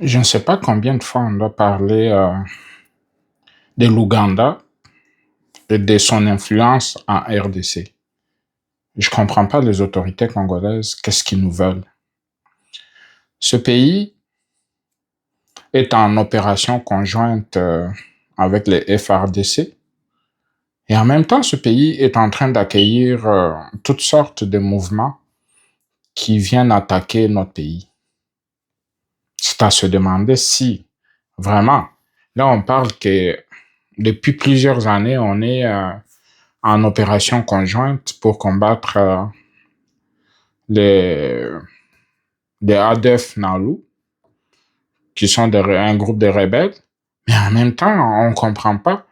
Je ne sais pas combien de fois on doit parler de l'Ouganda et de son influence en RDC. Je ne comprends pas les autorités congolaises, qu'est-ce qu'ils nous veulent. Ce pays est en opération conjointe avec les FRDC et en même temps ce pays est en train d'accueillir toutes sortes de mouvements qui viennent attaquer notre pays. C'est à se demander si vraiment, là on parle que depuis plusieurs années on est en opération conjointe pour combattre les, les ADF Nalu, qui sont un groupe de rebelles. Mais en même temps, on ne comprend pas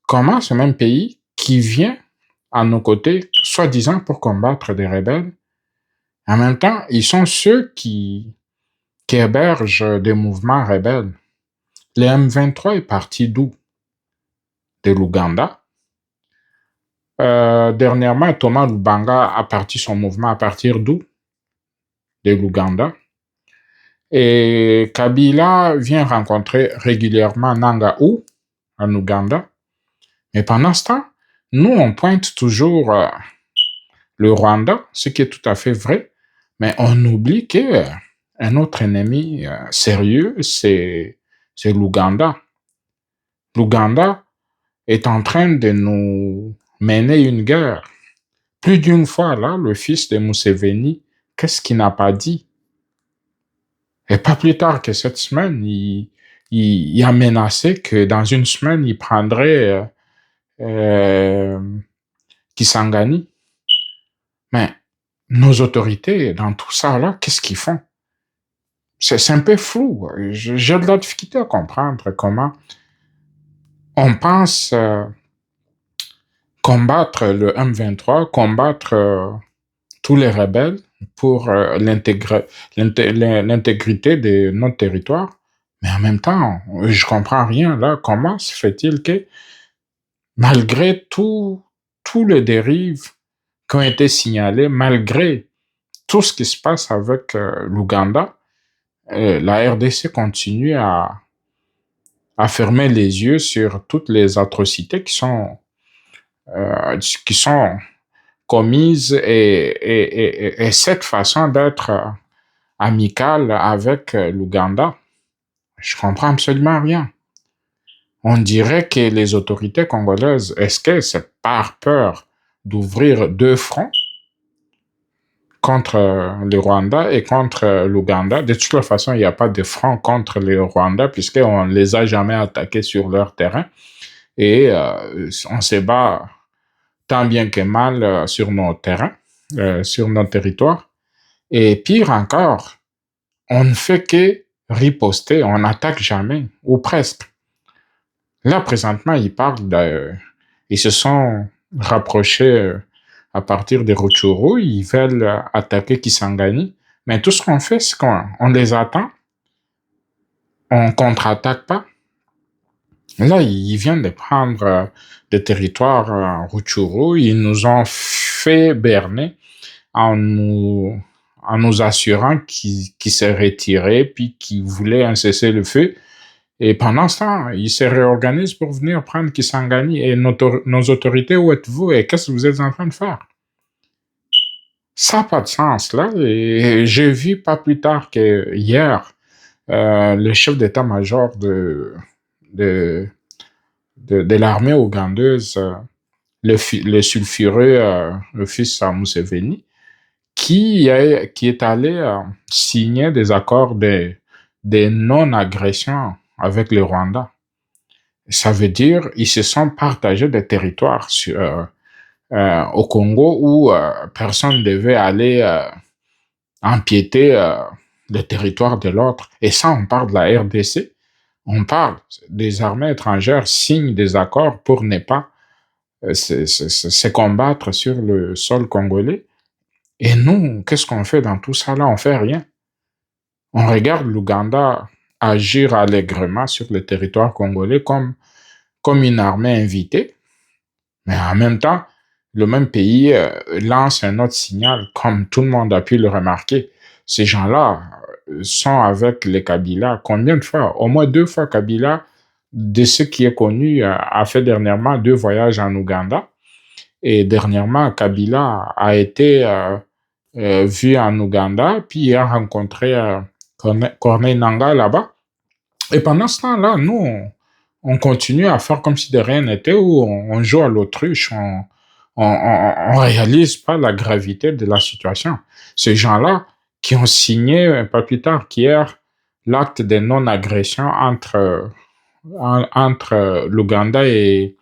comment ce même pays qui vient à nos côtés, soi-disant pour combattre des rebelles, en même temps, ils sont ceux qui hébergent des mouvements rebelles. Le M23 est parti d'où? De l'Ouganda. Dernièrement, Thomas Lubanga a parti son mouvement à partir d'où? De l'Ouganda. Et Kabila vient rencontrer régulièrement Nangaou en Ouganda. Mais pendant ce temps, nous, on pointe toujours le Rwanda, ce qui est tout à fait vrai, mais on oublie qu'un autre ennemi sérieux, c'est l'Ouganda. L'Ouganda est en train de nous mener une guerre. Plus d'une fois, là, le fils de Museveni, qu'est-ce qu'il n'a pas dit? Et pas plus tard que cette semaine, il a menacé que dans une semaine, il prendrait euh, Kisangani. Mais nos autorités, dans tout ça, là, qu'est-ce qu'ils font? C'est un peu flou. J'ai de la difficulté à comprendre comment on pense combattre le M23, combattre tous les rebelles pour l'intégrité de notre territoire. Mais en même temps, je comprends rien là. Comment se fait-il que, malgré tous les dérives qui ont été signalées, malgré tout ce qui se passe avec l'Ouganda, la RDC continue à fermer les yeux sur toutes les atrocités qui sont commises et cette façon d'être amicale avec l'Ouganda. Je comprends absolument rien. On dirait que les autorités congolaises, est-ce que c'est par peur d'ouvrir deux fronts contre le Rwanda et contre l'Ouganda? De toute façon, il n'y a pas de front contre le Rwanda puisqu'on ne les a jamais attaqués sur leur terrain et on se bat tant bien que mal sur nos terrains, sur nos territoires. Et pire encore, on ne fait que riposter, on n'attaque jamais, ou presque. Là, présentement, ils se sont rapprochés à partir de Rutshuru, ils veulent attaquer Kisangani. Mais tout ce qu'on fait, c'est qu'on les attend, on contre-attaque pas. Là, ils viennent de prendre des territoires Rutshuru, ils nous ont fait berner en nous assurant qu'ils se retiraient puis qu'ils voulaient un cessez-le-feu. Et pendant ce temps, ils se réorganisent pour venir prendre Kisangani. Et nos autorités, où êtes-vous et qu'est-ce que vous êtes en train de faire? Ça n'a pas de sens, là. Et j'ai vu pas plus tard que hier, le chef d'état-major de l'armée ougandaise, le sulfureux, le fils de Museveni, qui est allé signer des accords de non-agression avec le Rwanda. Ça veut dire qu'ils se sont partagés des territoires au Congo où personne ne devait aller empiéter le territoire de l'autre. Et ça, on parle de la RDC. On parle des armées étrangères signent des accords pour ne pas se combattre sur le sol congolais. Et nous, qu'est-ce qu'on fait dans tout ça là? On fait rien. On regarde l'Ouganda agir allègrement sur le territoire congolais comme une armée invitée, mais en même temps, le même pays lance un autre signal, comme tout le monde a pu le remarquer. Ces gens-là, sont avec les Kabila. Combien de fois? Au moins 2 fois Kabila, de ce qui est connu, a fait dernièrement 2 voyages en Ouganda. Et dernièrement, Kabila a été vu en Ouganda, puis il a rencontré Corneille Nangaa là-bas. Et pendant ce temps-là, nous, on continue à faire comme si de rien n'était, ou on joue à l'autruche, on réalise pas la gravité de la situation. Ces gens-là qui ont signé, pas plus tard qu'hier, l'acte de non-agression entre l'Ouganda et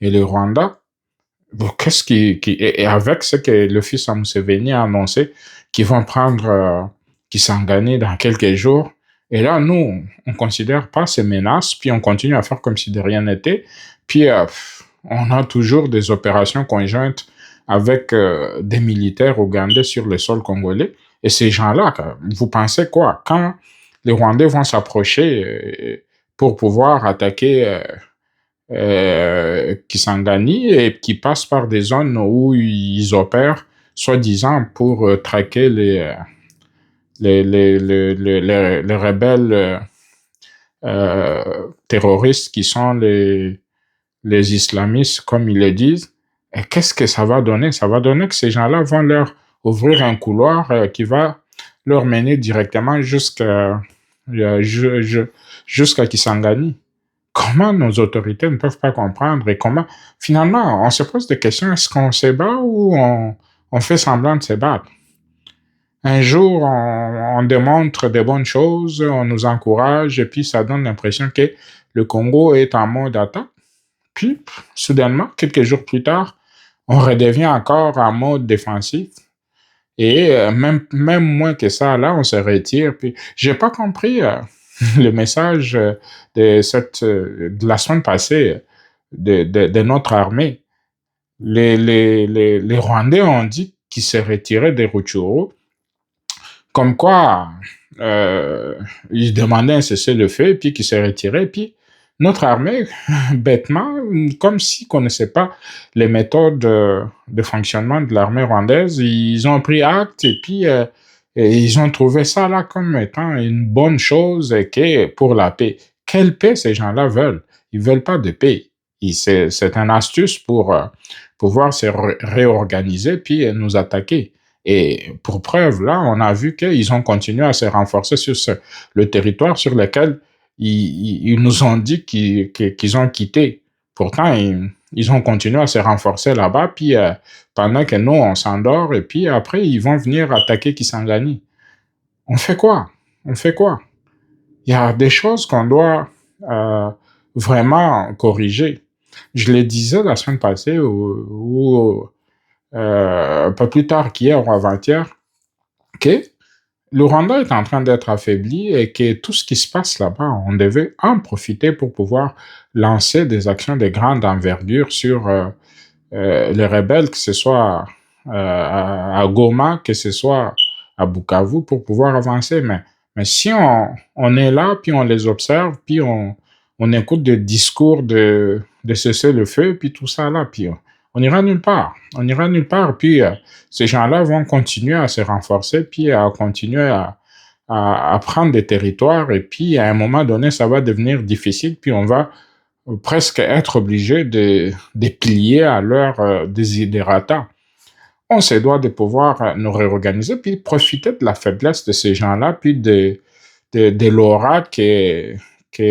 le Rwanda. Bon, et avec ce que le fils à Museveni a annoncé, qu'ils vont prendre Kisangani dans quelques jours. Et là, nous, on considère pas ces menaces, puis on continue à faire comme si de rien n'était. Puis on a toujours des opérations conjointes avec des militaires ougandais sur le sol congolais. Et ces gens-là, vous pensez quoi? Quand les Rwandais vont s'approcher pour pouvoir attaquer Kisangani, et qui passent par des zones où ils opèrent, soi-disant pour traquer les rebelles terroristes qui sont les islamistes, comme ils le disent. Et qu'est-ce que ça va donner? Ça va donner que ces gens-là vont leur ouvrir un couloir qui va leur mener directement jusqu'à Kisangani. Comment nos autorités ne peuvent pas comprendre, et comment, finalement, on se pose des questions, est-ce qu'on se bat ou on fait semblant de se battre? Un jour, on démontre des bonnes choses, on nous encourage, et puis ça donne l'impression que le Congo est en mode attaque. Puis, soudainement, quelques jours plus tard, on redevient encore en mode défensif. Et même moins que ça, là, on se retire. Puis, j'ai pas compris le message de la semaine passée de notre armée. Les Rwandais ont dit qu'ils se retiraient des Rutshuru, comme quoi ils demandaient un cessez-le-feu, puis qu'ils se retiraient, puis notre armée, bêtement, comme s'ils ne connaissaient pas les méthodes de fonctionnement de l'armée rwandaise, ils ont pris acte, et puis et ils ont trouvé ça là comme étant une bonne chose pour la paix. Quelle paix ces gens-là veulent? Ils ne veulent pas de paix. C'est une astuce pour pouvoir se réorganiser puis nous attaquer. Et pour preuve, là, on a vu qu'ils ont continué à se renforcer sur le territoire sur lequel ils nous ont dit qu'ils ont quitté. Pourtant, ils ont continué à se renforcer là-bas, puis pendant que nous, on s'endort, et puis après, ils vont venir attaquer Kisangani. On fait quoi? On fait quoi? Il y a des choses qu'on doit vraiment corriger. Je le disais la semaine passée, ou pas plus tard qu'hier ou avant-hier, que le Rwanda est en train d'être affaibli et que tout ce qui se passe là-bas, on devait en profiter pour pouvoir lancer des actions de grande envergure sur les rebelles, que ce soit à Goma, que ce soit à Bukavu, pour pouvoir avancer. Mais si on est là, puis on les observe, puis on écoute des discours de cesser le feu, puis tout ça là, puis on n'ira nulle part. On n'ira nulle part, puis ces gens-là vont continuer à se renforcer, puis à continuer à prendre des territoires, et puis à un moment donné, ça va devenir difficile, puis on va presque être obligé de plier à leur desiderata. On se doit de pouvoir nous réorganiser, puis profiter de la faiblesse de ces gens-là, puis de l'aura que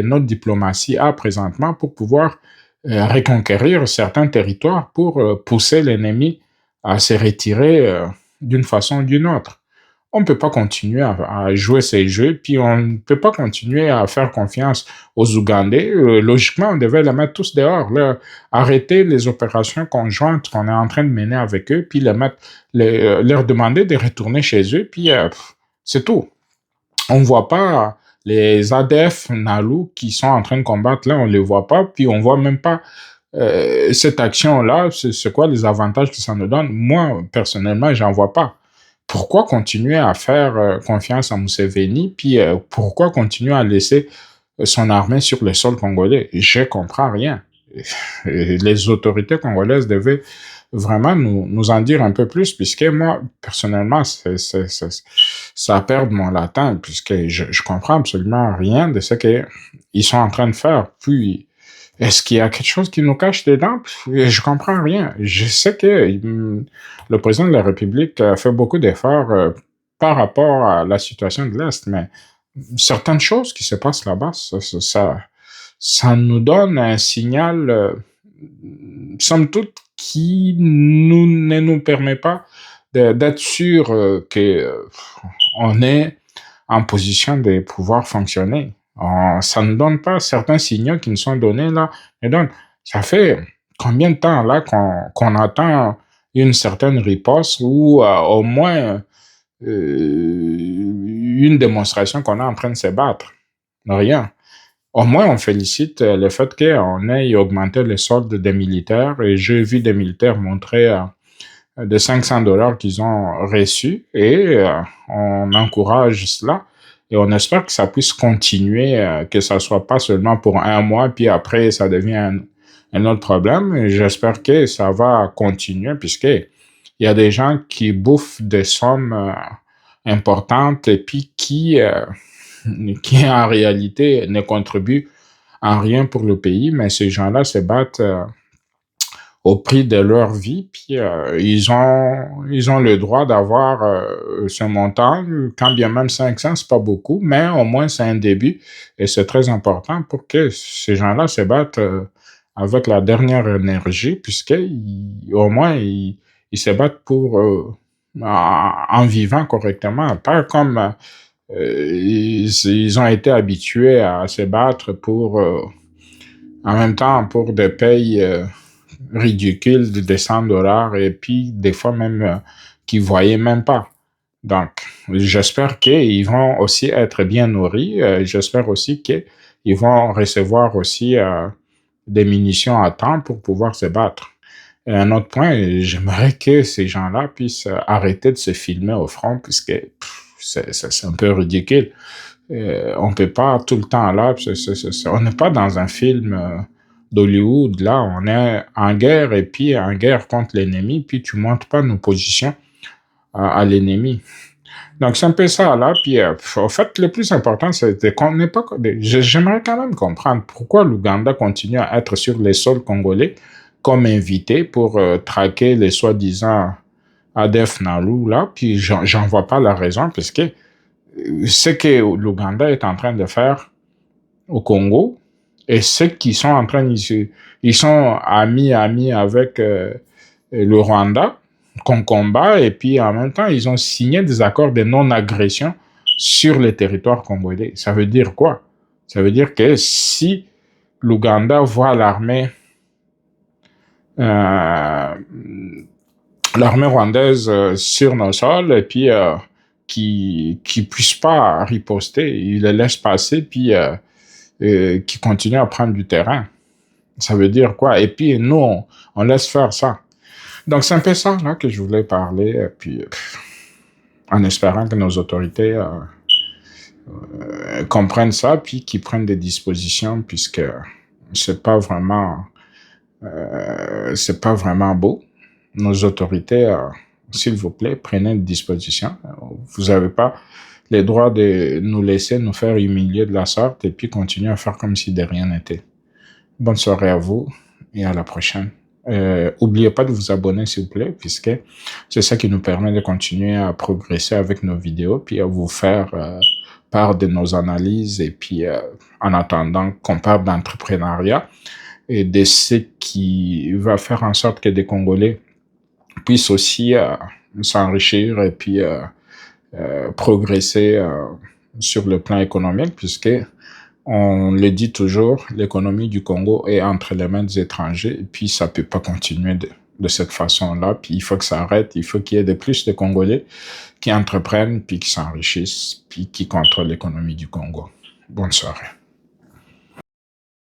notre diplomatie a présentement pour pouvoir reconquérir certains territoires, pour pousser l'ennemi à se retirer d'une façon ou d'une autre. On ne peut pas continuer à jouer ces jeux, puis on ne peut pas continuer à faire confiance aux Ougandais. Logiquement, on devait les mettre tous dehors, arrêter les opérations conjointes qu'on est en train de mener avec eux, puis leur demander de retourner chez eux, puis c'est tout. On ne voit pas les ADF Nalu qui sont en train de combattre, là, on ne les voit pas, puis on ne voit même pas cette action-là, c'est quoi les avantages que ça nous donne. Moi, personnellement, j'en vois pas. Pourquoi continuer à faire confiance à Museveni, puis pourquoi continuer à laisser son armée sur le sol congolais? Je comprends rien. Les autorités congolaises devaient vraiment nous en dire un peu plus, puisque moi, personnellement, ça perd mon latin, puisque je comprends absolument rien de ce qu'ils sont en train de faire. Puis, est-ce qu'il y a quelque chose qui nous cache dedans? Je comprends rien. Je sais que le président de la République a fait beaucoup d'efforts par rapport à la situation de l'Est, mais certaines choses qui se passent là-bas, ça nous donne un signal, somme toute, qui ne nous permet pas d'être sûr que on est en position de pouvoir fonctionner. Ça ne donne pas certains signaux qui nous sont donnés là. Et donc, ça fait combien de temps là qu'on attend une certaine riposte ou au moins une démonstration qu'on est en train de se battre? Rien. Au moins, on félicite le fait qu'on ait augmenté le solde des militaires. Et j'ai vu des militaires montrer de $500 qu'ils ont reçus et on encourage cela. Et on espère que ça puisse continuer, que ça soit pas seulement pour un mois, puis après, ça devient un autre problème. Et j'espère que ça va continuer, puisqu'il y a des gens qui bouffent des sommes importantes et puis qui en réalité ne contribuent en rien pour le pays, mais ces gens-là se battent au prix de leur vie, puis ils ont le droit d'avoir ce montant, quand bien même 500, c'est pas beaucoup, mais au moins c'est un début, et c'est très important pour que ces gens-là se battent avec la dernière énergie, puisque au moins ils se battent pour en vivant correctement, pas comme ils ont été habitués à se battre pour en même temps pour des payes ridicules de $100 et puis des fois même qu'ils voyaient même pas. Donc, j'espère qu'ils vont aussi être bien nourris. J'espère aussi qu'ils vont recevoir aussi des munitions à temps pour pouvoir se battre. Et un autre point, j'aimerais que ces gens-là puissent arrêter de se filmer au front, puisque c'est un peu ridicule. On peut pas tout le temps là, on n'est pas dans un film d'Hollywood, là, on est en guerre et puis en guerre contre l'ennemi, puis tu montres pas nos positions à l'ennemi. Donc c'est un peu ça là, puis au fait le plus important c'est qu'on n'est pas, j'aimerais quand même comprendre pourquoi l'Ouganda continue à être sur les sols congolais comme invité pour traquer les soi-disant ADF Nalu là, puis j'en vois pas la raison, parce que ce que l'Ouganda est en train de faire au Congo et ceux qui sont en train ils sont amis avec le Rwanda qu'on combat, et puis en même temps ils ont signé des accords de non-agression sur le territoire congolais. Ça veut dire quoi? Ça veut dire que si l'Ouganda voit l'armée rwandaise sur nos sols et puis qui puisse pas riposter, il les laisse passer, puis qui continue à prendre du terrain. Ça veut dire quoi? Et puis nous, on laisse faire ça. Donc c'est un peu ça là que je voulais parler, puis en espérant que nos autorités comprennent ça, puis qu'ils prennent des dispositions, puisque c'est pas vraiment beau. Nos autorités, s'il vous plaît, prenez des dispositions. Vous n'avez pas le droit de nous laisser nous faire humilier de la sorte et puis continuer à faire comme si de rien n'était. Bonne soirée à vous et à la prochaine. Oubliez pas de vous abonner, s'il vous plaît, puisque c'est ça qui nous permet de continuer à progresser avec nos vidéos, puis à vous faire part de nos analyses, et puis en attendant qu'on parle d'entrepreneuriat et de ce qui va faire en sorte que des Congolais puissent aussi s'enrichir et puis progresser sur le plan économique, puisque on le dit toujours, l'économie du Congo est entre les mains des étrangers, et puis ça peut pas continuer de cette façon-là, puis il faut que ça arrête, il faut qu'il y ait de plus de Congolais qui entreprennent, puis qui s'enrichissent, puis qui contrôlent l'économie du Congo. Bonne soirée.